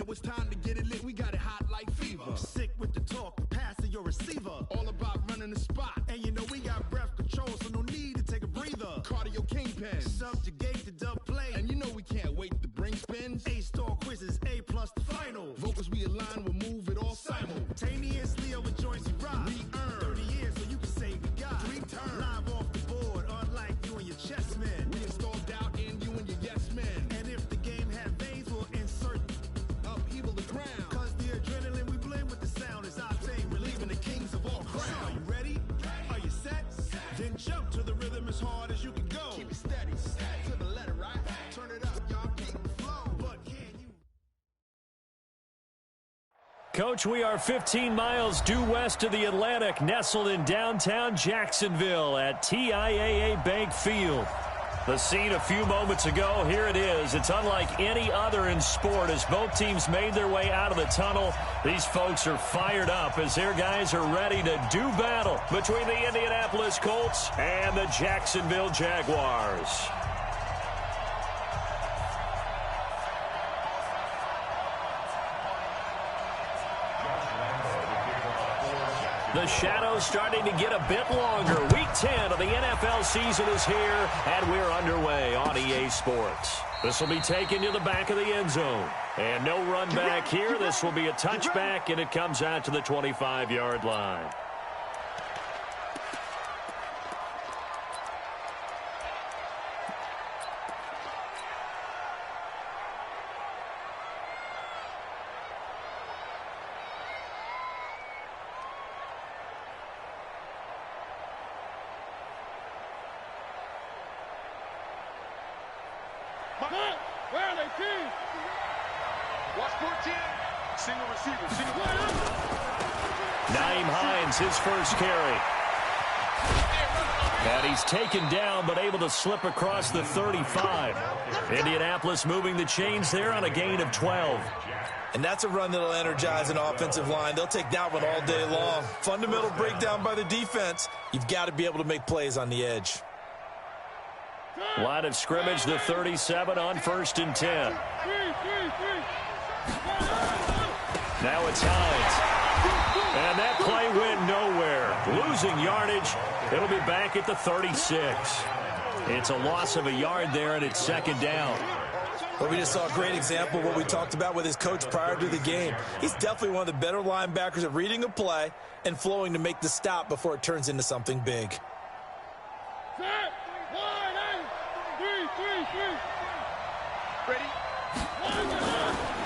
it's time to get it lit. We got it hot like fever. Sick with the talk, passing your receiver. All about running the spot. And you know we got breath control, so no need to take a breather. Cardio kingpin. Subjugate the dub play. And you know we can't wait to bring spins. A-star quizzes, A+ the final. Vocals we align, we'll move it all simultaneously over joints we rock. We earn 30 years, so you can say we got 3 turns. Live off the board, unlike you and your chess men. We installed doubt in you and your yes men. And if the game had veins, we'll insert upheaval the ground. Cause the adrenaline we blend with the sound is our thing, relieving the kings of all crowns. Are you ready? Are you set? Then jump to the rhythm as hard as you can go. Keep it steady, to the letter, right? Turn it up, y'all, keep the flow. But can you? Coach, we are 15 miles due west of the Atlantic, nestled in downtown Jacksonville at TIAA Bank Field. The scene a few moments ago, here it is. It's unlike any other in sport as both teams made their way out of the tunnel. These folks are fired up as their guys are ready to do battle between the Indianapolis Colts and the Jacksonville Jaguars. The shadow's starting to get a bit longer. Week 10 of the NFL season is here, and we're underway on EA Sports. This will be taken to the back of the end zone. And no run back here. This will be a touchback, and it comes out to the 25-yard line. Where are they, team? Watch 14. Single receiver. Single. Nyheim Hines, his first carry. And he's taken down, but able to slip across the 35. Indianapolis moving the chains there on a gain of 12. And that's a run that'll energize an offensive line. They'll take that one all day long. Fundamental breakdown by the defense. You've got to be able to make plays on the edge. Line of scrimmage, the 37 on 1st and 10. Now it's Hines. And that play went nowhere. Losing yardage. It'll be back at the 36. It's a loss of a yard there, and it's 2nd down. Well, we just saw a great example of what we talked about with his coach prior to the game. He's definitely one of the better linebackers at reading a play and flowing to make the stop before it turns into something big. Ready?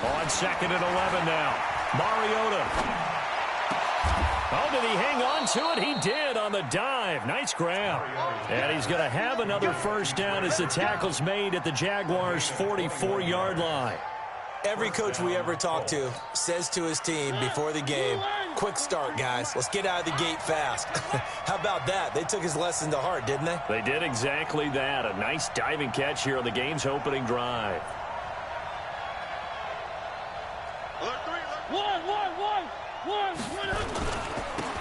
On 2nd and 11 now. Mariota. Oh, did he hang on to it? He did on the dive. Nice grab. And he's going to have another first down as the tackle's made at the Jaguars' 44-yard line. Every coach we ever talk to says to his team before the game, quick start, guys. Let's get out of the gate fast. How about that? They took his lesson to heart, didn't they? They did exactly that. A nice diving catch here on the game's opening drive.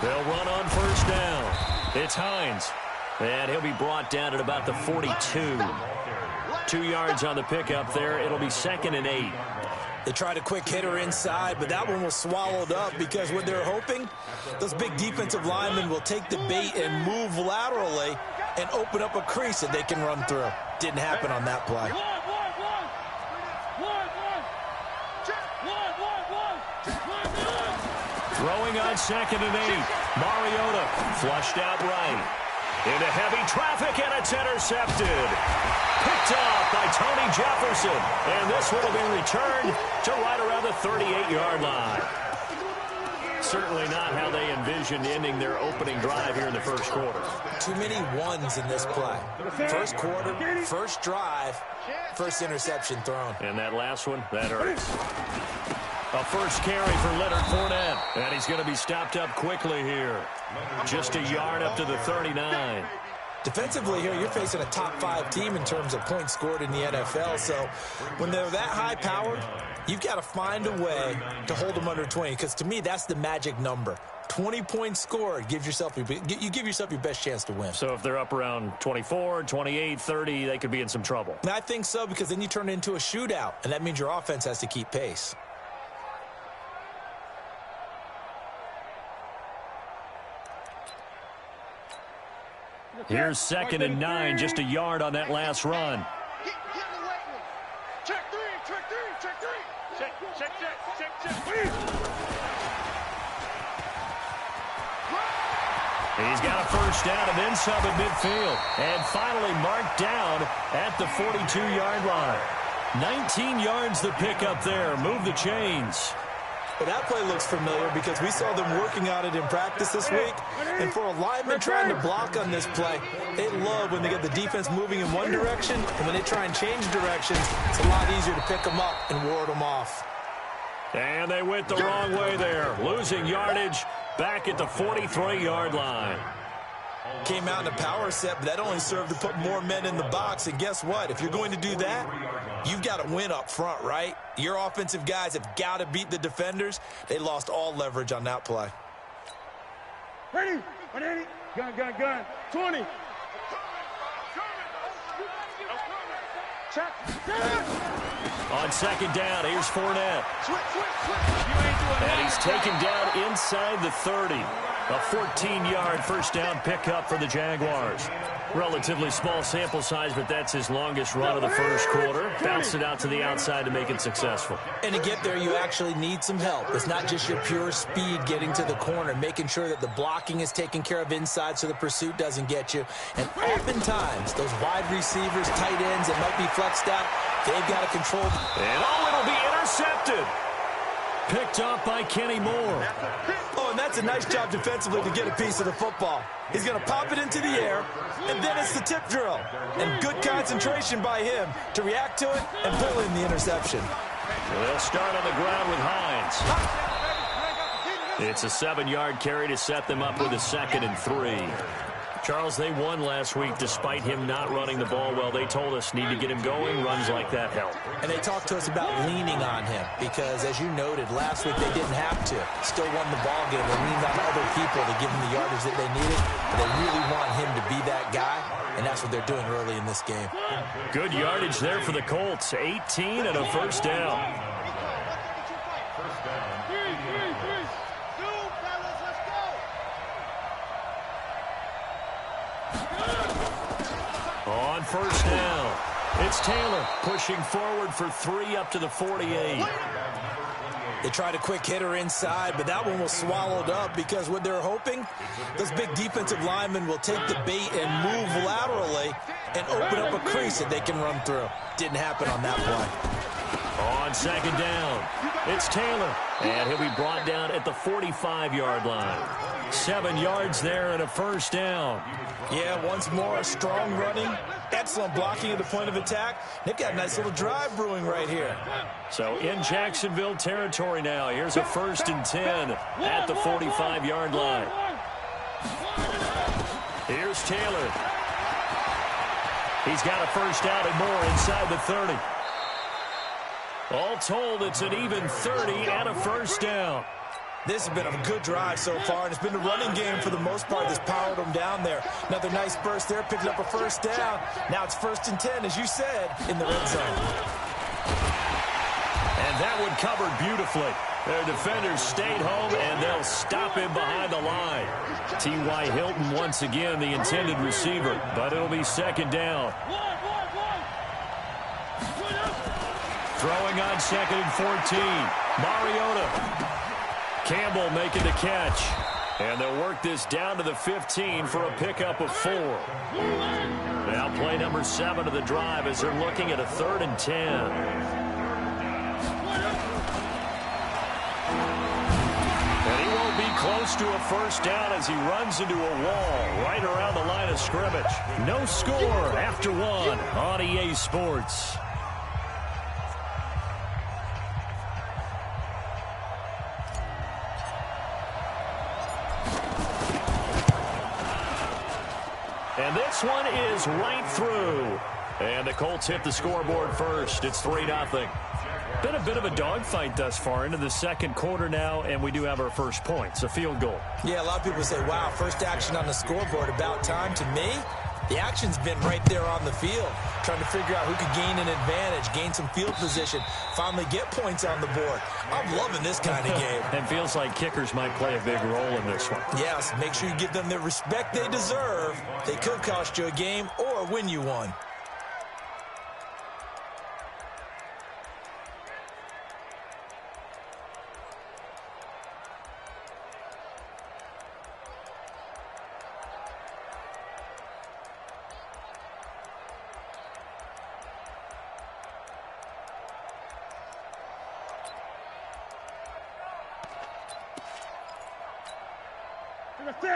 They'll run on first down. It's Hines. And he'll be brought down at about the 42. 2 yards on the pickup there. It'll be 2nd and 8. They tried a quick hitter inside, but that one was swallowed up because what they're hoping, those big defensive linemen will take the bait and move laterally and open up a crease that they can run through. Didn't happen on that play. Throwing on 2nd and 8. Mariota flushed out right. Into heavy traffic, and it's intercepted. Picked off by Tony Jefferson. And this one will be returned to right around the 38-yard line. Certainly not how they envisioned ending their opening drive here in the first quarter. Too many ones in this play. First quarter, first drive, first interception thrown. And that last one, that hurts. A first carry for Leonard Fournette. And he's going to be stopped up quickly here. Just a yard up to the 39. Defensively here, you're facing a top-5 team in terms of points scored in the NFL. So when they're that high-powered, you've got to find a way to hold them under 20. Because to me, that's the magic number. 20 points scored, you give yourself your best chance to win. So if they're up around 24, 28, 30, they could be in some trouble. And I think so, because then you turn it into a shootout, and that means your offense has to keep pace. Here's 2nd and 9, just a yard on that last run. Check three. He's got a first down and then some at midfield. And finally marked down at the 42-yard line. 19 yards the pick up there. Move the chains. Well, that play looks familiar because we saw them working on it in practice this week. And for a lineman trying to block on this play, they love when they get the defense moving in one direction, and when they try and change directions, it's a lot easier to pick them up and ward them off. And they went the wrong way there, losing yardage back at the 43-yard line. Came out in a power set, but that only served to put more men in the box. And guess what? If you're going to do that, you've got to win up front, right? Your offensive guys have got to beat the defenders. They lost all leverage on that play. Ready? 180. Gun. 20. Check. On 2nd down, here's Fournette. And he's taken down inside the 30. A 14-yard first down pickup for the Jaguars. Relatively small sample size, but that's his longest run of the first quarter. Bounced it out to the outside to make it successful. And to get there, you actually need some help. It's not just your pure speed getting to the corner, making sure that the blocking is taken care of inside so the pursuit doesn't get you. And oftentimes, those wide receivers, tight ends that might be flexed out, they've got to control. And it'll be intercepted. Picked up by Kenny Moore. Oh, and that's a nice job defensively to get a piece of the football. He's going to pop it into the air, and then it's the tip drill. And good concentration by him to react to it and pull in the interception. They'll start on the ground with Hines. It's a 7-yard carry to set them up with a 2nd and 3. Charles, they won last week despite him not running the ball well. They told us need to get him going. Runs like that help. And they talked to us about leaning on him because, as you noted, last week they didn't have to. Still won the ball game. They leaned on other people to give them the yardage that they needed. But they really want him to be that guy, and that's what they're doing early in this game. Good yardage there for the Colts. 18 and a first down. On first down, it's Taylor pushing forward for 3 up to the 48. They tried a quick hitter inside, but that one was swallowed up because what they're hoping, those big defensive linemen will take the bait and move laterally and open up a crease that they can run through. Didn't happen on that play. On 2nd down, it's Taylor, and he'll be brought down at the 45-yard line. 7 yards there and a first down. Yeah, once more, strong running, excellent blocking at the point of attack. They've got a nice little drive brewing right here. So in Jacksonville territory now. Here's a 1st and 10 at the 45-yard line. Here's Taylor. He's got a first down and more inside the 30. All told, it's an even 30 and a first down. This has been a good drive so far, and it's been a running game for the most part that's powered them down there. Another nice burst there, picking up a first down. Now it's 1st and 10, as you said, in the red zone. And that one covered beautifully. Their defenders stayed home, and they'll stop him behind the line. T.Y. Hilton once again the intended receiver, but it'll be 2nd down. Throwing on 2nd and 14. Mariota. Campbell making the catch. And they'll work this down to the 15 for a pickup of 4. Now play number 7 of the drive as they're looking at a 3rd and 10. And he won't be close to a first down as he runs into a wall right around the line of scrimmage. No score after 1 on EA Sports. And this one is right through. And the Colts hit the scoreboard first. It's 3-0. Been a bit of a dogfight thus far into the 2nd quarter now, and we do have our first points, a field goal. Yeah, a lot of people say, wow, first action on the scoreboard, about time. To me, The action's been right there on the field, trying to figure out who could gain an advantage, gain some field position, finally get points on the board. I'm loving this kind of game. And feels like kickers might play a big role in this one. Yes, make sure you give them the respect they deserve. They could cost you a game or win you one.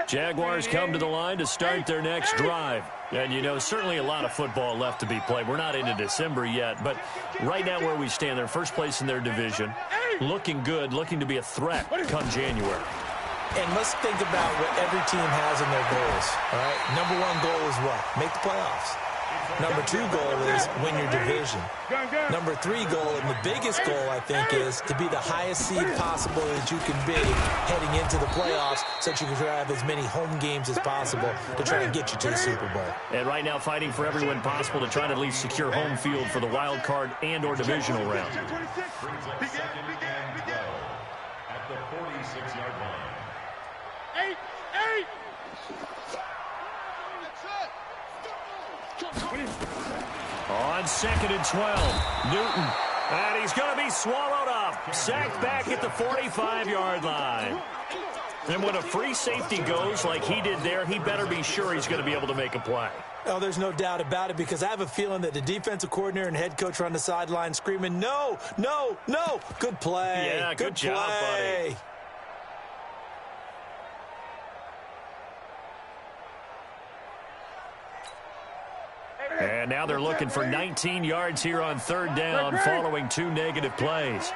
Jaguars come to the line to start their next drive. And, you know, certainly a lot of football left to be played. We're not into December yet, but right now where we stand, they're first place in their division, looking good, looking to be a threat come January. And let's think about what every team has in their goals, all right? Number one goal is what? Make the playoffs. Number two goal is win your division. Number three goal, and the biggest goal, I think, is to be the highest seed possible that you can be heading into the playoffs so that you can have as many home games as possible to try and get you to the Super Bowl. And right now fighting for every win possible to try to at least secure home field for the wild card and or divisional round. At the 46-yard line. 8. On 2nd and 12, Newton. And he's going to be swallowed up. Sacked back at the 45-yard line. And when a free safety goes like he did there, he better be sure he's going to be able to make a play. Oh, there's no doubt about it, because I have a feeling that the defensive coordinator and head coach are on the sideline screaming, no, no, no. Good play. Yeah, good job, buddy. And now they're looking for 19 yards here on 3rd down following 2 negative plays.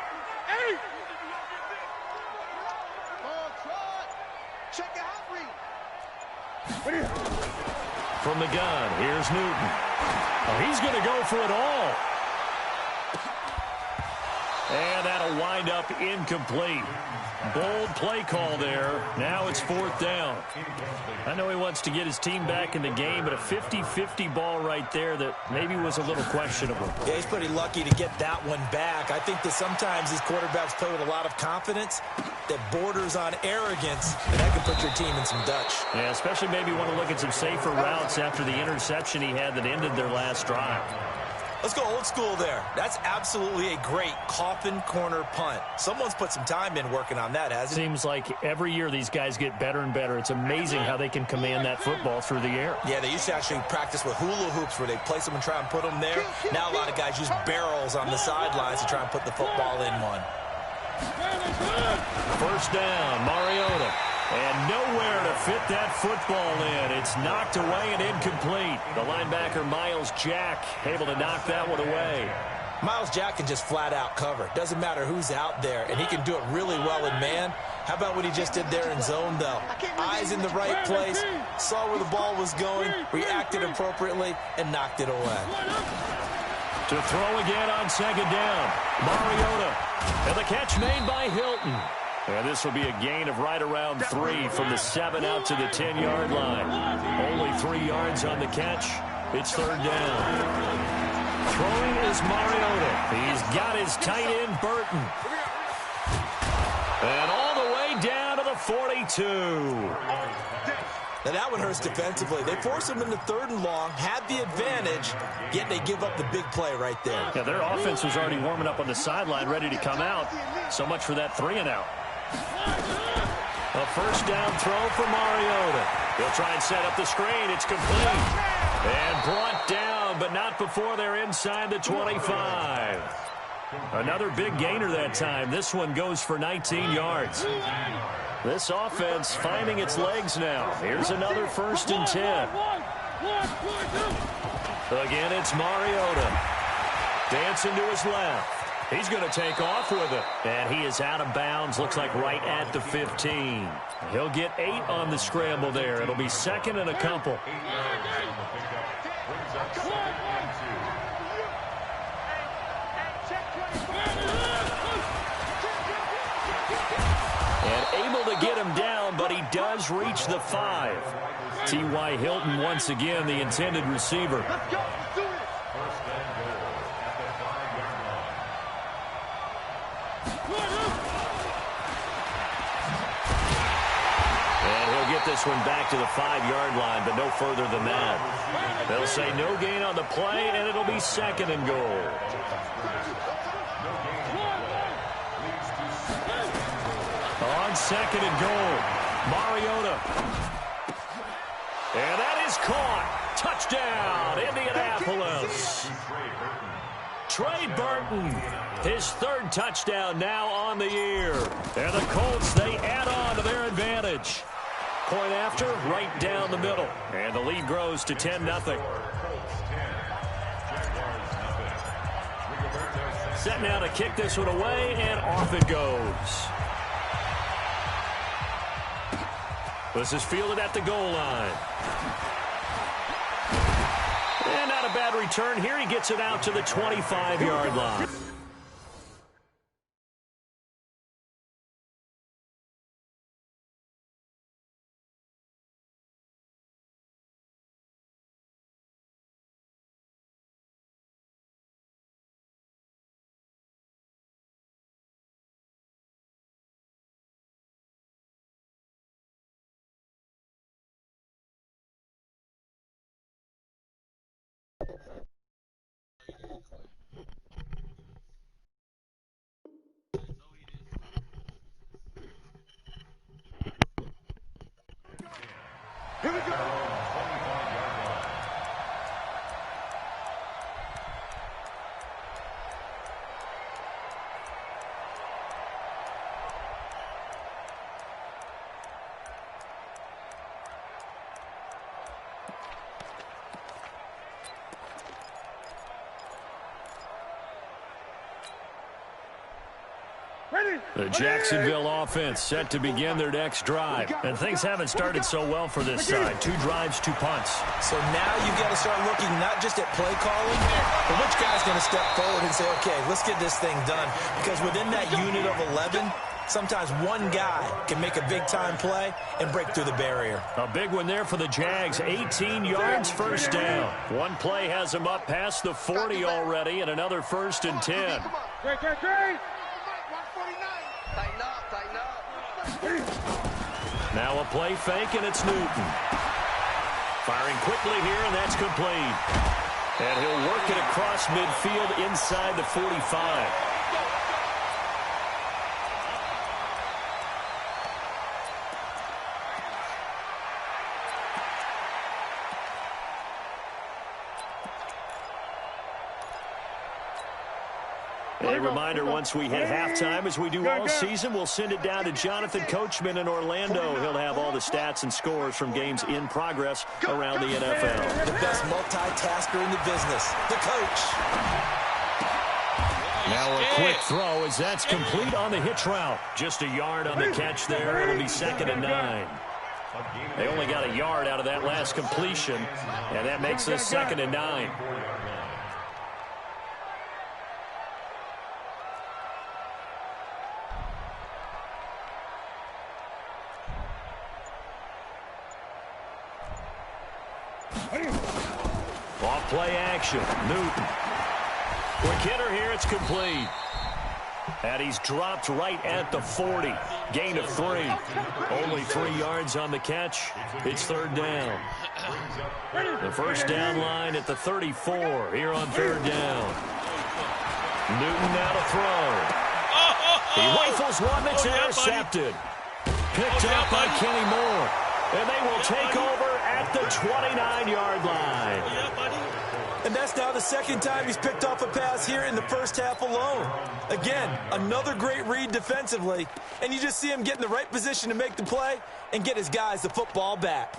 From the gun, here's Newton. Oh, he's going to go for it all. And that'll wind up incomplete. Bold play call there. Now it's 4th down. I know he wants to get his team back in the game, but a 50-50 ball right there that maybe was a little questionable. Yeah, he's pretty lucky to get that one back. I think that sometimes these quarterbacks play with a lot of confidence that borders on arrogance, and that can put your team in some Dutch. Yeah, especially maybe want to look at some safer routes after the interception he had that ended their last drive. Let's go old school there. That's absolutely a great coffin corner punt. Someone's put some time in working on that, hasn't it? Seems like every year these guys get better and better. It's amazing how they can command that football through the air. Yeah, they used to actually practice with hula hoops where they place them and try and put them there. Now a lot of guys use barrels on the sidelines to try and put the football in one. 1st down, Mariota. And nowhere to fit that football in. It's knocked away and incomplete. The linebacker, Miles Jack, able to knock that one away. Miles Jack can just flat out cover. Doesn't matter who's out there, and he can do it really well in man. How about what he just did there in zone, though? Eyes in the right place, saw where the ball was going, reacted appropriately, and knocked it away. To throw again on 2nd down, Mariota. And the catch made by Hilton. And this will be a gain of right around 3 from the 7 out to the 10-yard line. Only 3 yards on the catch. It's 3rd down. Throwing is Mariota. He's got his tight end, Burton. And all the way down to the 42. Now that one hurts defensively. They force him into 3rd and long, had the advantage, yet they give up the big play right there. Yeah, their offense was already warming up on the sideline, ready to come out. So much for that 3 and out. A 1st down throw for Mariota. He'll try and set up the screen. It's complete. And brought down, but not before they're inside the 25. Another big gainer that time. This one goes for 19 yards. This offense finding its legs now. Here's another 1st and 10. Again, it's Mariota. Dancing to his left. He's going to take off with it. And he is out of bounds. Looks like right at the 15. He'll get 8 on the scramble there. It'll be 2nd and a couple. And able to get him down, but he does reach the 5. T.Y. Hilton once again the intended receiver. Let's go. Let's do it. And he'll get this one back to the 5-yard line, but no further than that. They'll say no gain on the play, and it'll be 2nd and goal. On 2nd and goal, Mariota. And that is caught. Touchdown, Indianapolis. Trey Burton, his 3rd touchdown now on the year. And the Colts, they add on to their advantage. Point after, right down the middle. And the lead grows to 10-0. Set now to kick this one away, and off it goes. This is fielded at the goal line. And not a bad return here. He gets it out to the 25-yard line. Here we go. The Jacksonville offense set to begin their next drive. And things haven't started so well for this side. 2 drives, 2 punts. So now you've got to start looking not just at play calling, but which guy's going to step forward and say, okay, let's get this thing done. Because within that unit of 11, sometimes one guy can make a big-time play and break through the barrier. A big one there for the Jags. 18 yards, 1st down. One play has them up past the 40 already, and another 1st and 10. Great, great, great. Tighten up, tighten up. Now a play fake, and it's Newton. Firing quickly here, and that's complete. And he'll work it across midfield inside the 45. A reminder, once we hit halftime, as we do all season, we'll send it down to Jonathan Coachman in Orlando. He'll have all the stats and scores from games in progress around the NFL. The best multitasker in the business, the coach. Now a quick throw as that's complete on the hitch route. Just a yard on the catch there. It'll be 2nd and 9. They only got a yard out of that last completion, and that makes this 2nd and 9. Off play action. Newton. Quick hitter here. It's complete. And he's dropped right at the 40. Gain of 3. Only 3 yards on the catch. It's 3rd down. The 1st down line at the 34 here on 3rd down. Newton now to throw. He rifles one that's intercepted. Picked up by Kenny Moore. And they will take over at the 29-yard line. And that's now the 2nd time he's picked off a pass here in the first half alone. Again, another great read defensively. And you just see him get in the right position to make the play and get his guys the football back.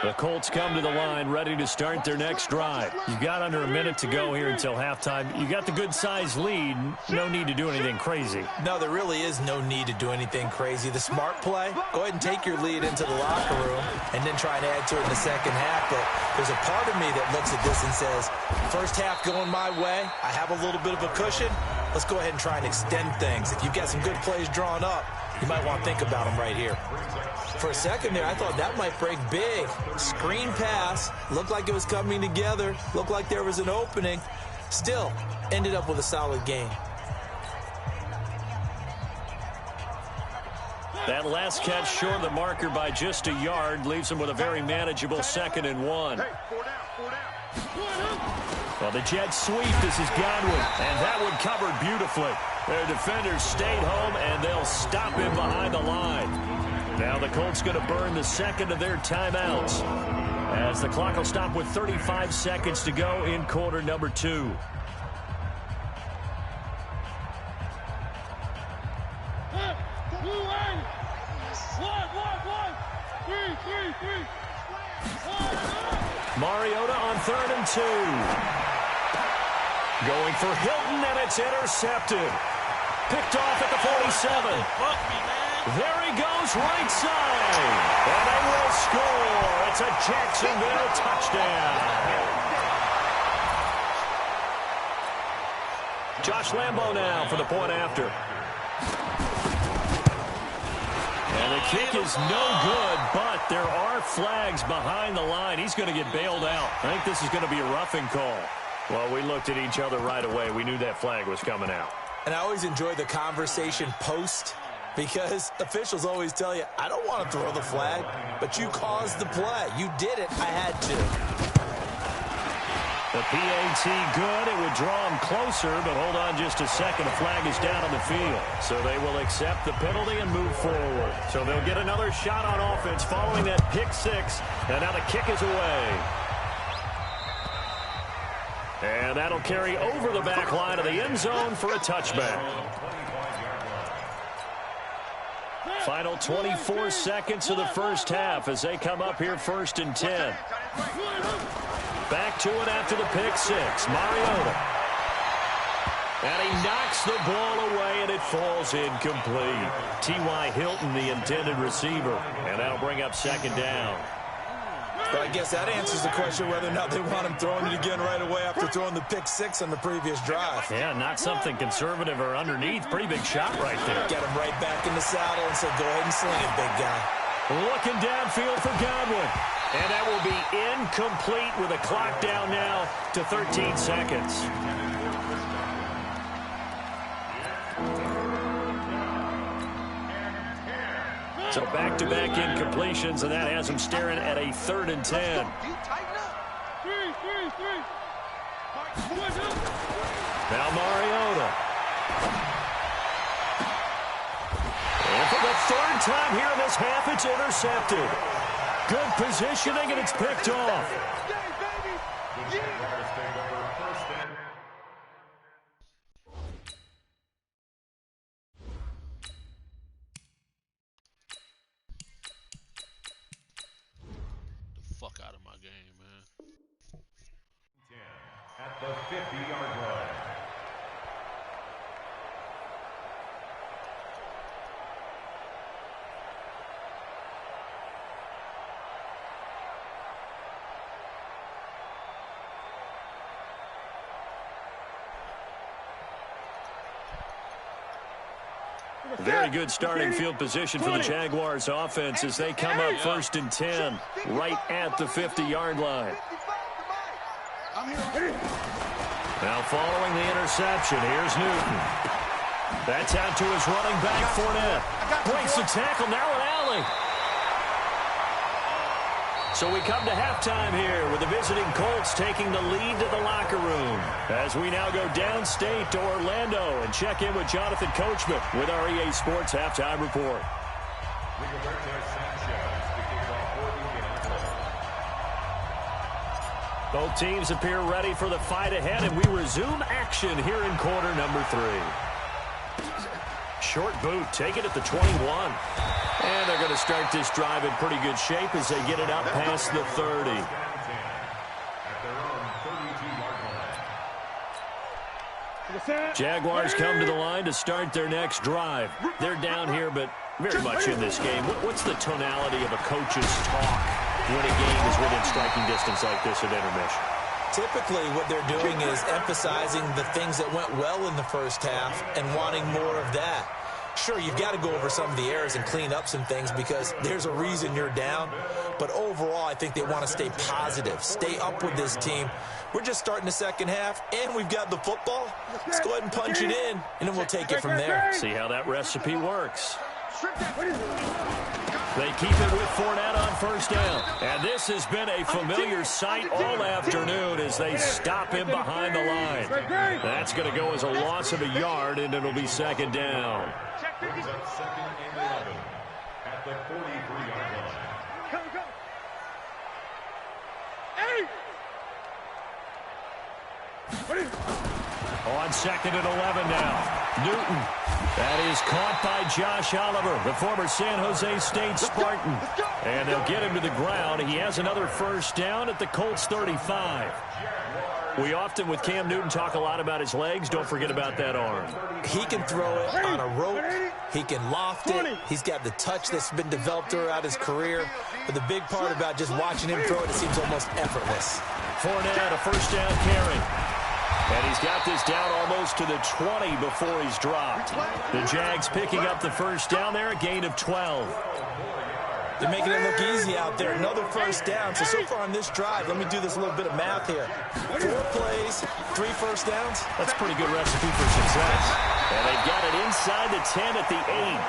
The Colts come to the line ready to start their next drive. You've got under a minute to go here until halftime. You got the good-sized lead. No need to do anything crazy. No, there really is no need to do anything crazy. The smart play, go ahead and take your lead into the locker room and then try and add to it in the second half. But there's a part of me that looks at this and says, first half going my way, I have a little bit of a cushion. Let's go ahead and try and extend things. If you've got some good plays drawn up, you might want to think about them right here. For a second there, I thought that might break big. Screen pass. Looked like it was coming together. Looked like there was an opening. Still, ended up with a solid game. That last catch short of the marker by just a yard leaves him with a very manageable 2nd and 1. Hey, 4 down, 4 down. Well, the jet sweep. This is Godwin, and that one covered beautifully. Their defenders stayed home, and they'll stop him behind the line. Now the Colts going to burn the second of their timeouts as the clock will stop with 35 seconds to go in quarter number 2. Mariota on 3rd and 2. Going for Hilton, and it's intercepted. Picked off at the 47. There he goes, right side. And they will score. It's a Jacksonville touchdown. Josh Lambo now for the point after. And the kick is no good, but there are flags behind the line. He's going to get bailed out. I think this is going to be a roughing call. Well, we looked at each other right away. We knew that flag was coming out. And I always enjoy the conversation post because officials always tell you, I don't want to throw the flag, but you caused the play. You did it. I had to. The PAT good. It would draw him closer, but hold on just a second. The flag is down on the field. So they will accept the penalty and move forward. So they'll get another shot on offense following that pick 6. And now the kick is away. And that'll carry over the back line of the end zone for a touchback. Final 24 seconds of the first half as they come up here 1st and 10. Back to it after the pick 6. Mariota. And he knocks the ball away, and it falls incomplete. T.Y. Hilton, the intended receiver. And that'll bring up 2nd down. But I guess that answers the question whether or not they want him throwing it again right away after throwing the pick 6 on the previous drive. Yeah, not something conservative or underneath. Pretty big shot right there. Get him right back in the saddle and say, go ahead and sling it, big guy. Looking downfield for Godwin. And that will be incomplete with a clock down now to 13 seconds. So back-to-back incompletions, and that has him staring at a 3rd and 10. Now Mariota. And for the 3rd time here in this half, it's intercepted. Good positioning, and it's picked off. Fuck out of my game, man. 10 at the 50-yard line. Very good starting field position for the Jaguars offense as they come up 1st and 10 right at the 50-yard line. Now following the interception, here's Newton. That's out to his running back, Fournette. Breaks the tackle, now an alley. So we come to halftime here with the visiting Colts taking the lead to the locker room as we now go downstate to Orlando and check in with Jonathan Coachman with our EA Sports Halftime Report. Both teams appear ready for the fight ahead, and we resume action here in quarter number 3. Short boot, take it at the 21. And they're going to start this drive in pretty good shape as they get it up past the 30. Jaguars come to the line to start their next drive. They're down here, but very much in this game. What's the tonality of a coach's talk when a game is within striking distance like this at intermission? Typically, what they're doing is emphasizing the things that went well in the first half and wanting more of that. Sure, you've got to go over some of the errors and clean up some things because there's a reason you're down. But overall, I think they want to stay positive, stay up with this team. We're just starting the second half, and we've got the football. Let's go ahead and punch it in, and then we'll take it from there. See how that recipe works. They keep it with Fournette on first down. And this has been a familiar sight all afternoon as they stop him behind the line. That's going to go as a loss of a yard, and it'll be second down. Brings up second and 11 at the 43-yard line. On second and 11 now. Newton. That is caught by Josh Oliver, the former San Jose State Spartan. And they'll get him to the ground. He has another first down at the Colts 35. We often, with Cam Newton, talk a lot about his legs. Don't forget about that arm. He can throw it on a rope. He can loft it. He's got the touch that's been developed throughout his career. But the big part about just watching him throw it, it seems almost effortless. Fournette, a first down carry. And he's got this down almost to the 20 before he's dropped. The Jags picking up the first down there, a gain of 12. They're making it look easy out there. Another first down. So far on this drive, let me do this little bit of math here. 4 plays, 3 first downs. That's a pretty good recipe for success. And they've got it inside the 10 at the 8.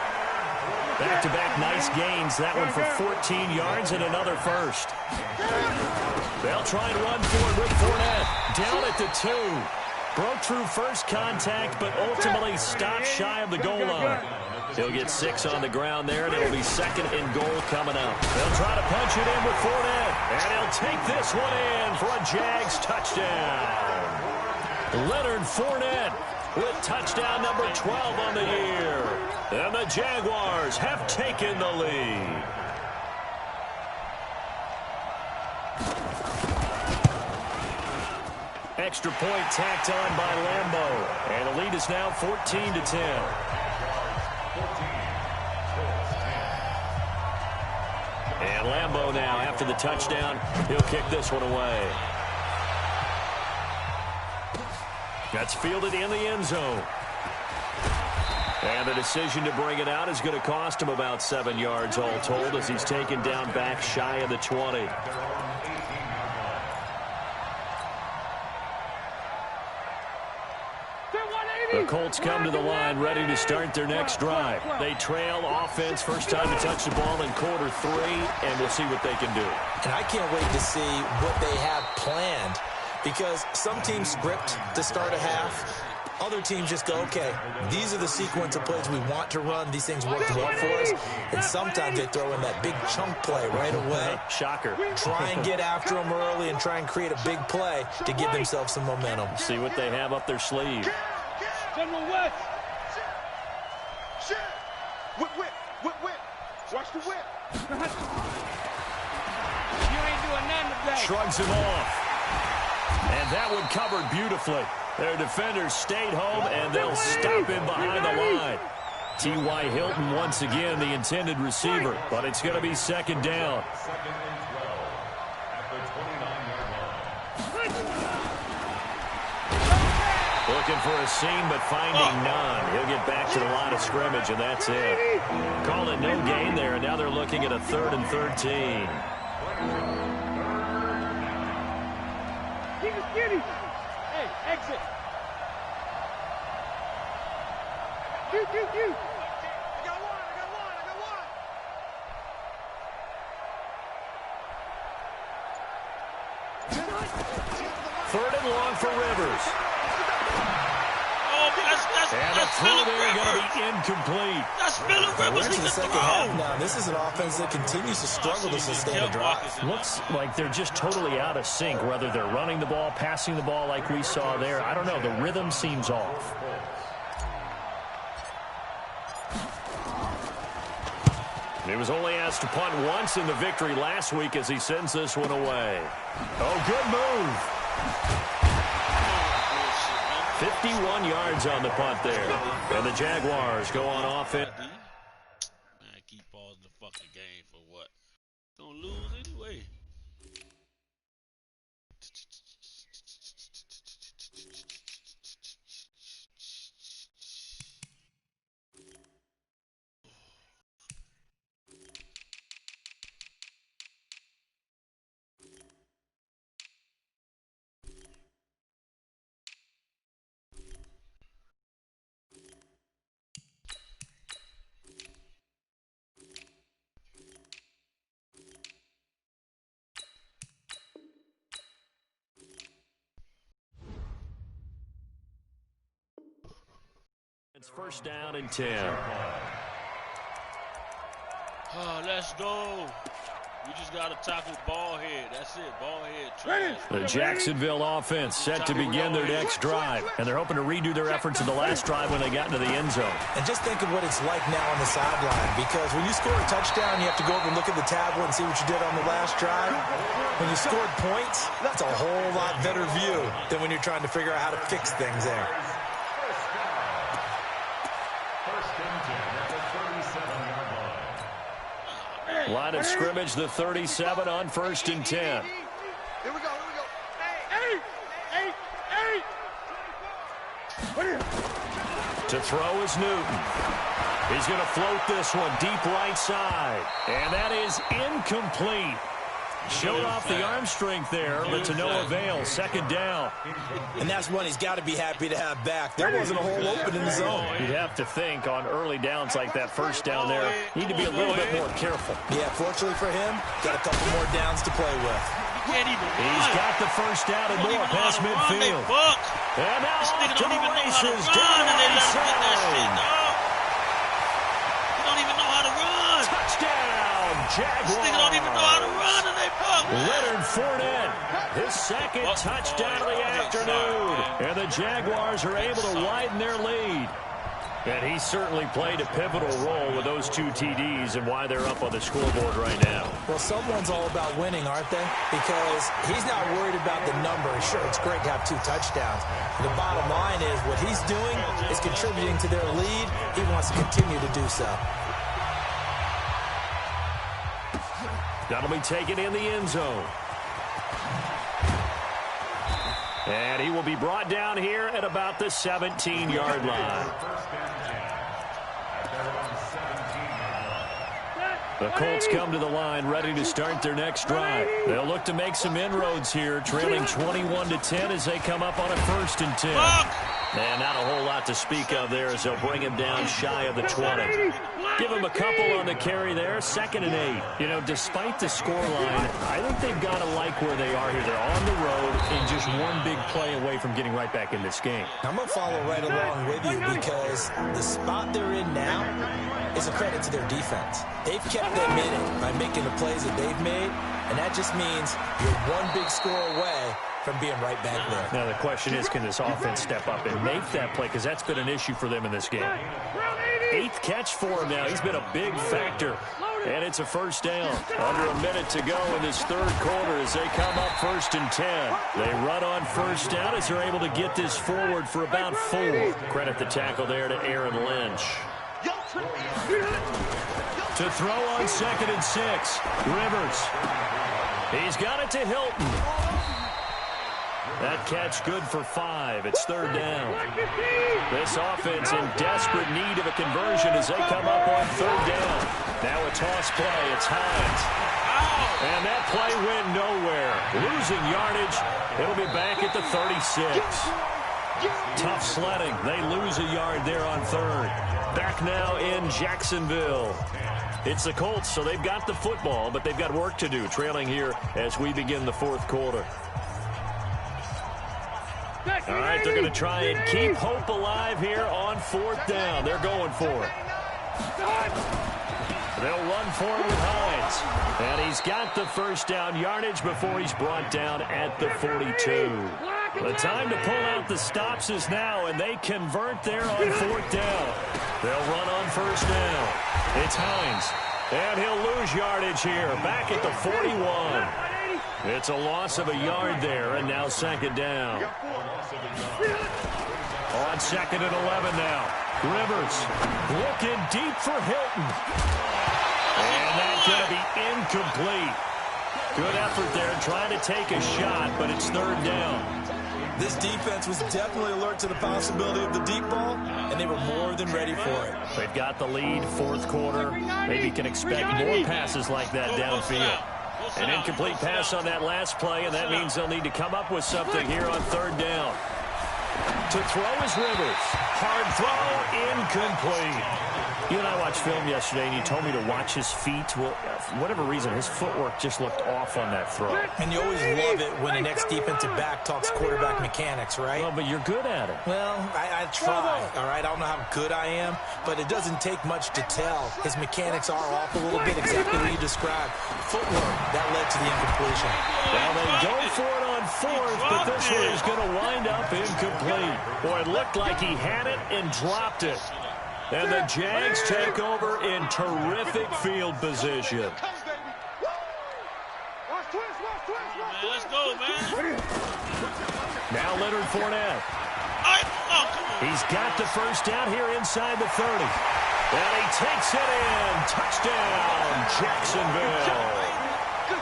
Back-to-back nice gains. That one for 14 yards and another first. They'll try and run for it with Fournette. Down at the 2. Broke through first contact, but ultimately stopped shy of the goal line. He'll get 6 on the ground there, and it'll be second and goal coming up. They'll try to punch it in with Fournette, and he'll take this one in for a Jags touchdown. Leonard Fournette with touchdown number 12 on the year. And the Jaguars have taken the lead. Extra point tacked on by Lambeau. And the lead is now 14-10. And Lambeau now, after the touchdown, he'll kick this one away. That's fielded in the end zone. And the decision to bring it out is going to cost him about 7 yards all told as he's taken down back shy of the 20. The Colts come to the line ready to start their next drive. They trail offense, first time to touch the ball in quarter 3, and we'll see what they can do. And I can't wait to see what they have planned because some teams script to start a half. Other teams just go, okay, these are the sequence of plays we want to run. These things worked well for us. And sometimes they throw in that big chunk play right away. Shocker. Try and get after them early and try and create a big play to give themselves some momentum. See what they have up their sleeve. General West. Shit. Whip, whip, whip, whip. Watch the whip. You ain't doing nothing today. Shrugs him off. And that one covered beautifully. Their defenders stayed home, and they'll stop him behind the line. T.Y. Hilton once again the intended receiver, but it's going to be second down. Second and 12 at the 29-yard line. Looking for a seam, but finding none. He'll get back to the line of scrimmage, and that's it. Call it no gain there, and now they're looking at a 3rd and 13. Hey, exit. You. I got one. 3rd and long for Rivers. And the throw there going to be incomplete. That's Phillip Rivers. We're into the second half now. This is an offense that continues to struggle to sustain a drive. Looks like they're just totally out of sync, whether they're running the ball, passing the ball like we saw there. I don't know. The rhythm seems He was only asked to punt once in the victory last week as he sends this one away. Oh, good move. 51 yards on the punt there. And the Jaguars go on offense. Man, keep pausing the fucking game for what? Gonna lose anyway. It's first down and 10. Oh, let's go. We just got to tackle ball head. That's it, ball head. Trash. The Jacksonville offense set to begin their next drive, and they're hoping to redo their efforts in the last drive when they got into the end zone. And just think of what it's like now on the sideline, because when you score a touchdown, you have to go over and look at the tablet and see what you did on the last drive. When you scored points, that's a whole lot better view than when you're trying to figure out how to fix things there. Line of scrimmage, the 37 on first and 10. Here we go. To throw is Newton. He's going to float this one deep right side. And that is incomplete. Showed off the arm strength there, but to no avail. Second down. And that's one he's got to be happy to have back. There wasn't a hole open in the zone. You'd have to think on early downs like that first down there, need to be a little bit more careful. Yeah, fortunately for him, got a couple more downs to play with. He's got the first down and more past midfield. And now off to the races down the right side. He don't even know how to run. Touchdown, Jaguars. This nigga don't even know how to run, and they fuck. Leonard Fournette, his second touchdown of the afternoon. And the Jaguars are able to widen their lead. And he certainly played a pivotal role with those two TDs and why they're up on the scoreboard right now. Well, someone's all about winning, aren't they? Because he's not worried about the number. Sure, it's great to have 2 touchdowns. The bottom line is what he's doing is contributing to their lead. He wants to continue to do so. That'll be taken in the end zone. And he will be brought down here at about the 17-yard line. The Colts come to the line ready to start their next drive. They'll look to make some inroads here, trailing 21-10 as they come up on a first and 10. And not a whole lot to speak of there as they'll bring him down shy of the 20. Give him a couple on the carry there, 2nd and 8. You know, despite the scoreline, I think they've got to like where they are here. They're on the road and just one big play away from getting right back in this game. I'm going to follow right along with you because the spot they're in now is a credit to their defense. They've kept them in it by making the plays that they've made, and that just means you're one big score away from being right back there. Now the question is, can this offense step up and make that play? Because that's been an issue for them in this game. 8th catch for him now. He's been a big factor. And it's a first down. Under a minute to go in this third quarter as they come up 1st and 10. They run on first down as they're able to get this forward for about 4. Credit the tackle there to Aaron Lynch. To throw on 2nd and 6. Rivers. He's got it to Hilton. That catch good for 5. It's 3rd down. This offense in desperate need of a conversion as they come up on 3rd down. Now a toss play. It's Hines. And that play went nowhere. Losing yardage. It'll be back at the 36. Tough sledding. They lose a yard there on 3rd. Back now in Jacksonville. It's the Colts, so they've got the football, but they've got work to do, trailing here as we begin the 4th quarter. All right, they're going to try and keep hope alive here on 4th down. They're going for it. They'll run for it with Hines. And he's got the first down yardage before he's brought down at the 42. The time to pull out the stops is now, and they convert there on 4th down. They'll run on 1st down. It's Hines. And he'll lose yardage here, back at the 41. It's a loss of a yard there, and now second down. On second and 11 now. Rivers looking deep for Hilton. And that's going to be incomplete. Good effort there, trying to take a shot, but it's third down. This defense was definitely alert to the possibility of the deep ball, and they were more than ready for it. They've got the lead, fourth quarter. Maybe can expect more passes like that downfield. An incomplete pass on that last play, and that means they'll need to come up with something here on third down. To throw is Rivers. Hard throw, incomplete. You and I watched film yesterday, and you told me to watch his feet. Well, for whatever reason, his footwork just looked off on that throw. And you always love it when an ex-defensive back talks quarterback mechanics, right? Well, but you're good at it. Well, I try, all right? I don't know how good I am, but it doesn't take much to tell. His mechanics are off a little bit, exactly what you described. Footwork, that led to the incompletion. Well, they go for it on fourth, but this one is going to wind up incomplete. Boy, it looked like he had it and dropped it. And the Jags take over in terrific field position. Let's go, man. Now Leonard Fournette. He's got the first down here inside the 30. And he takes it in. Touchdown, Jacksonville.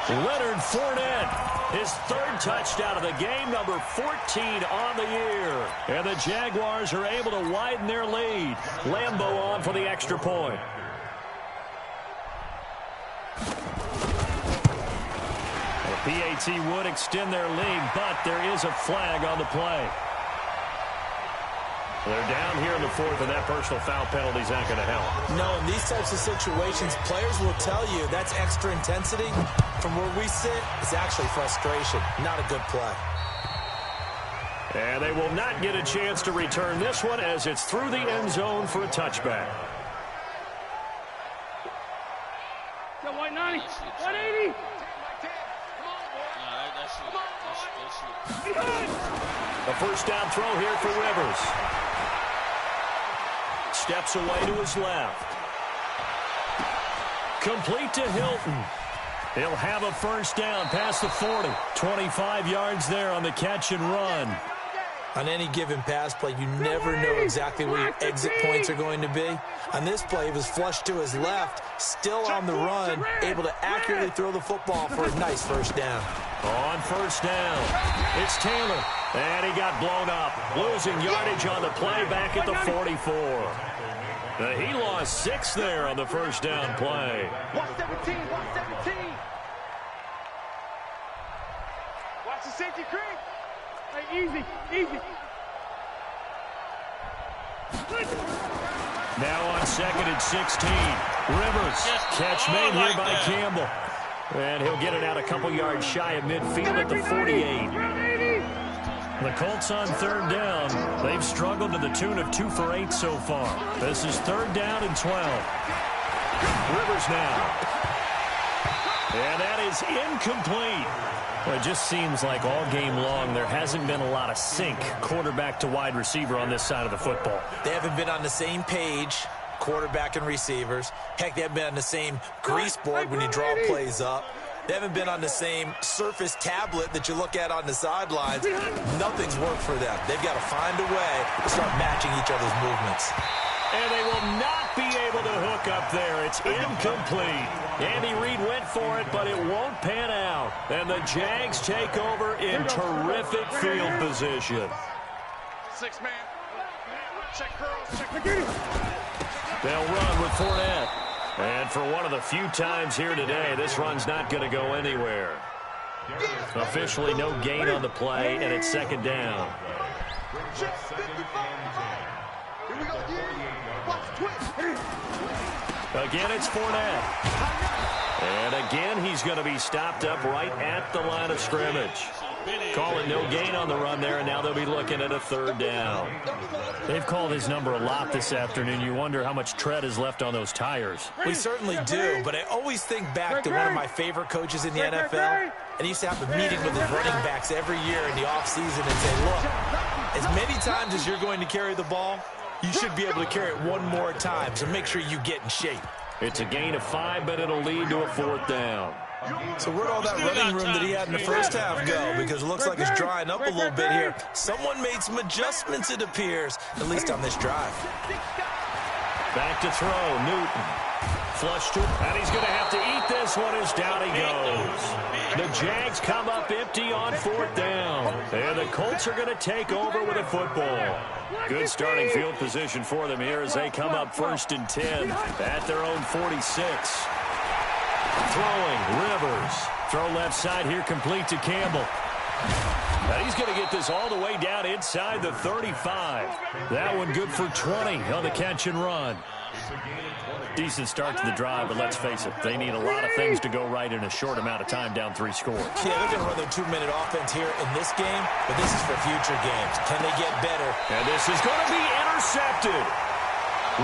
Leonard Fournette, his third touchdown of the game, number 14 on the year. And the Jaguars are able to widen their lead. Lambeau on for the extra point. The PAT would extend their lead, but there is a flag on the play. They're down here in the fourth, and that personal foul penalty is not going to help. No, in these types of situations, players will tell you that's extra intensity. From where we sit, it's actually frustration, not a good play. And they will not get a chance to return this one as it's through the end zone for a touchback. Go, White 90, 180. A first down throw here for Rivers. Steps away to his left. Complete to Hilton. He'll have a first down past the 40. 25 yards there on the catch and run. On any given pass play, you never know exactly where your exit points are going to be. On this play, he was flushed to his left, still on the run, able to accurately throw the football for a nice first down. On first down, it's Taylor. And he got blown up, losing yardage on the play back at the 44. He lost 6 there on the first down play. 117, 117. Watch the safety creep. Hey, easy, easy. Now on second and 16. Rivers, catch made here by Campbell. And he'll get it out a couple yards shy of midfield at the 48. The Colts on third down. They've struggled to the tune of 2 for 8 so far. This is third down and 12. Rivers now. And that is incomplete. Well, it just seems like all game long there hasn't been a lot of sync quarterback to wide receiver on this side of the football. They haven't been on the same page, quarterback and receivers. Heck, they haven't been on the same grease board when you draw plays up. They haven't been on the same surface tablet that you look at on the sidelines. Nothing's worked for them. They've got to find a way to start matching each other's movements. And they will not be able to hook up there. It's incomplete. Andy Reid went for it, but it won't pan out. And the Jags take over in terrific field position. 6-man. Check curls, check. They'll run with Fournette. And for one of the few times here today, this run's not going to go anywhere. Officially no gain on the play, and it's second down. Again, it's Fournette. And again, he's going to be stopped up right at the line of scrimmage. Calling no gain on the run there, and now they'll be looking at a third down. They've called his number a lot this afternoon. You wonder how much tread is left on those tires. We certainly do, but I always think back to one of my favorite coaches in the NFL. And he used to have a meeting with his running backs every year in the offseason and say, look, as many times as you're going to carry the ball, you should be able to carry it one more time, so make sure you get in shape. It's a gain of 5, but it'll lead to a 4th down. So where'd all that running room that he had in the first half go? Because it looks like it's drying up a little bit here. Someone made some adjustments, it appears, at least on this drive. Back to throw, Newton. Flush to, and he's going to have to eat this one as down he goes. The Jags come up empty on 4th down. And the Colts are going to take over with a football. Good starting field position for them here as they come up 1st and 10 at their own 46. Throwing, Rivers. Throw left side here, complete to Campbell. And he's going to get this all the way down inside the 35. That one good for 20 on the catch and run. Decent start to the drive, but let's face it, they need a lot of things to go right in a short amount of time, down 3 scores. Yeah, they're going to run their 2-minute offense here in this game, but this is for future games. Can they get better? And this is going to be intercepted.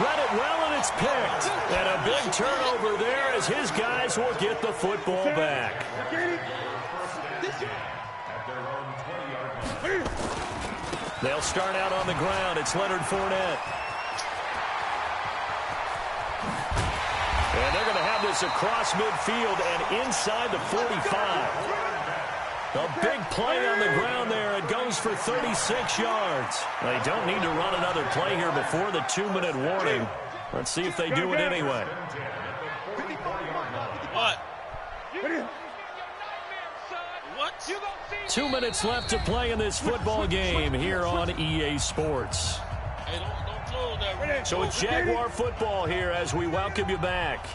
Read it well, and it's picked. And a big turnover there as his guys will get the football back. They'll start out on the ground. It's Leonard Fournette. And they're going to have this across midfield and inside the 45. A big play on the ground there. It goes for 36 yards. They don't need to run another play here before the 2-minute warning. Let's see if they do it anyway. What? 2 minutes left to play in this football game here on EA Sports. Hey, don't close that. So it's Jaguar football here as we welcome you back.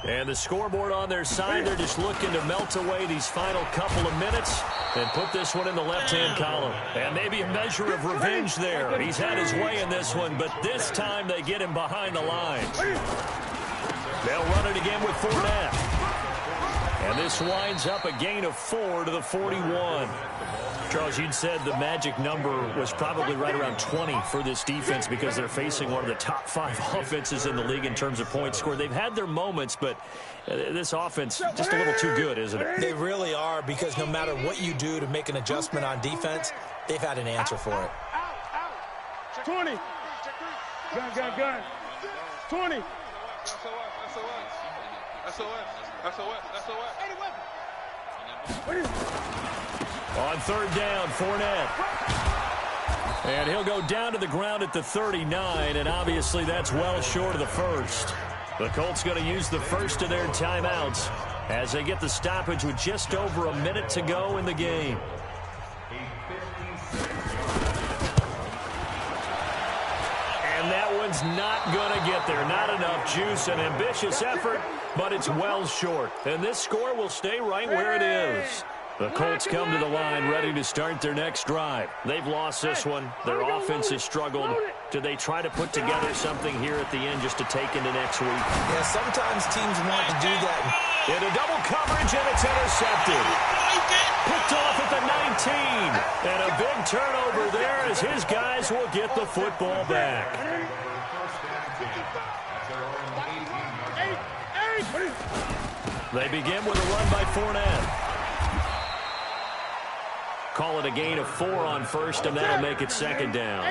And the scoreboard on their side, they're just looking to melt away these final couple of minutes and put this one in the left-hand column. And maybe a measure of revenge there. He's had his way in this one, but this time they get him behind the line. They'll run it again with Fournette. And this winds up a gain of 4 to the 41. Charles, you'd said the magic number was probably right around 20 for this defense because they're facing one of the top 5 offenses in the league in terms of points scored. They've had their moments, but this offense just a little too good, isn't it? They really are, because no matter what you do to make an adjustment on defense, they've had an answer for it. 20. Gun. 20. On 3rd down, Fournette. And he'll go down to the ground at the 39, and obviously that's well short of the first. The Colts going to use the first of their timeouts as they get the stoppage with just over a minute to go in the game. And that one's not going to get there. Not enough juice. An ambitious effort, but it's well short. And this score will stay right where it is. The Colts come to the line ready to start their next drive. They've lost this one. Their offense has struggled. Do they try to put together something here at the end just to take into next week? Yeah, sometimes teams want to do that. In a double coverage, and it's intercepted. Picked off at the 19. And a big turnover there as his guys will get the football back. They begin with a run by Fournette. Call it a gain of 4 on first, and that'll make it 2nd down.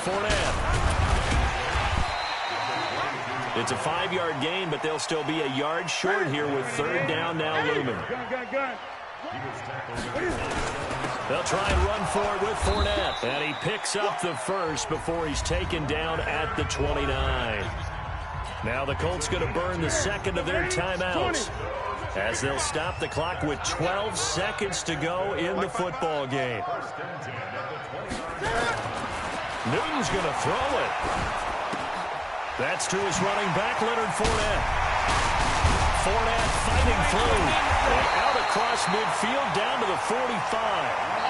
Fournette. It's a 5-yard gain, but they'll still be a yard short here with 3rd down now looming. They'll try and run for it with Fournette. And he picks up the first before he's taken down at the 29. Now the Colts going to burn the second of their timeouts as they'll stop the clock with 12 seconds to go in the football game. Newton's going to throw it. That's to his running back, Leonard Fournette. Fournette fighting through and out across midfield down to the 45.